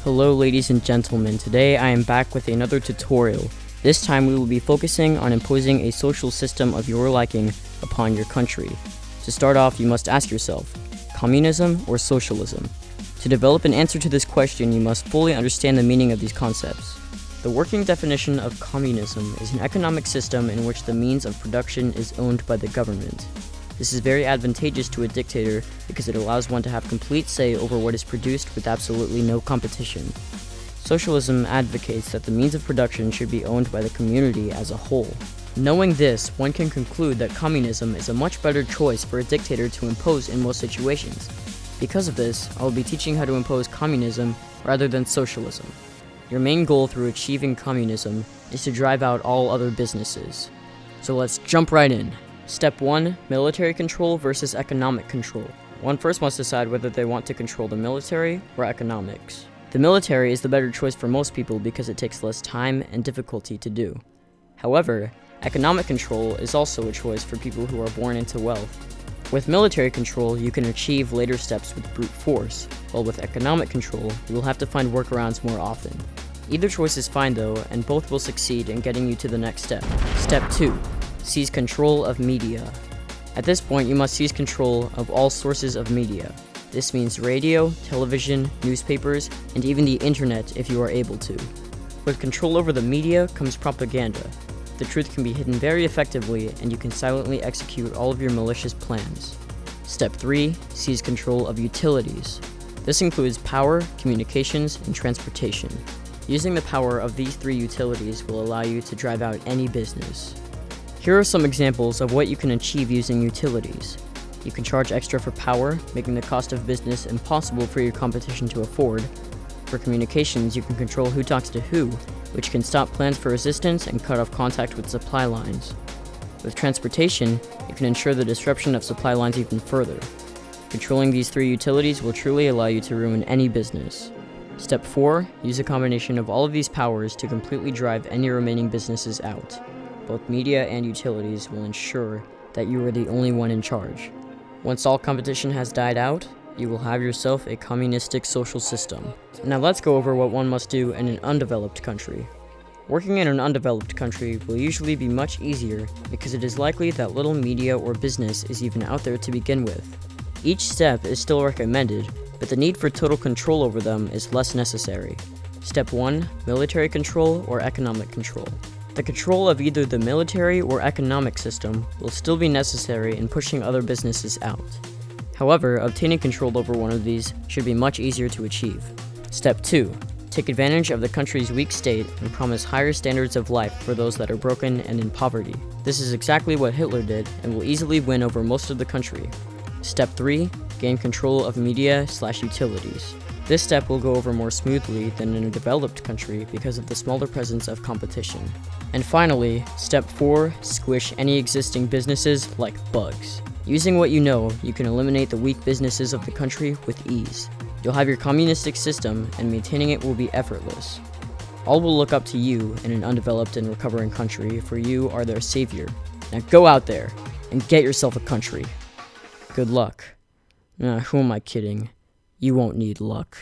Hello ladies and gentlemen, today I am back with another tutorial. This time we will be focusing on imposing a social system of your liking upon your country. To start off, you must ask yourself, communism or socialism? To develop an answer to this question, you must fully understand the meaning of these concepts. The working definition of communism is an economic system in which the means of production is owned by the government. This is very advantageous to a dictator because it allows one to have complete say over what is produced with absolutely no competition. Socialism advocates that the means of production should be owned by the community as a whole. Knowing this, one can conclude that communism is a much better choice for a dictator to impose in most situations. Because of this, I will be teaching how to impose communism rather than socialism. Your main goal through achieving communism is to drive out all other businesses. So let's jump right in. Step 1. Military control versus economic control. One first must decide whether they want to control the military or economics. The military is the better choice for most people because it takes less time and difficulty to do. However, economic control is also a choice for people who are born into wealth. With military control, you can achieve later steps with brute force, while with economic control, you will have to find workarounds more often. Either choice is fine though, and both will succeed in getting you to the next step. Step 2. Seize control of media. At this point, you must seize control of all sources of media. This means radio, television, newspapers, and even the internet if you are able to. With control over the media comes propaganda. The truth can be hidden very effectively, and you can silently execute all of your malicious plans. Step 3. Seize control of utilities. This includes power, communications, and transportation. Using the power of these three utilities will allow you to drive out any business. Here are some examples of what you can achieve using utilities. You can charge extra for power, making the cost of business impossible for your competition to afford. For communications, you can control who talks to who, which can stop plans for resistance and cut off contact with supply lines. With transportation, you can ensure the disruption of supply lines even further. Controlling these three utilities will truly allow you to ruin any business. Step 4. Use a combination of all of these powers to completely drive any remaining businesses out. Both media and utilities will ensure that you are the only one in charge. Once all competition has died out, you will have yourself a communistic social system. Now let's go over what one must do in an undeveloped country. Working in an undeveloped country will usually be much easier because it is likely that little media or business is even out there to begin with. Each step is still recommended, but the need for total control over them is less necessary. Step 1. Military control or economic control. The control of either the military or economic system will still be necessary in pushing other businesses out. However, obtaining control over one of these should be much easier to achieve. Step 2. Take advantage of the country's weak state and promise higher standards of life for those that are broken and in poverty. This is exactly what Hitler did and will easily win over most of the country. Step 3. Gain control of media/utilities. This step will go over more smoothly than in a developed country because of the smaller presence of competition. And finally, Step 4. Squish any existing businesses like bugs. Using what you know, you can eliminate the weak businesses of the country with ease. You'll have your communistic system, and maintaining it will be effortless. All will look up to you in an undeveloped and recovering country, for you are their savior. Now go out there and get yourself a country. Good luck. Who am I kidding? You won't need luck.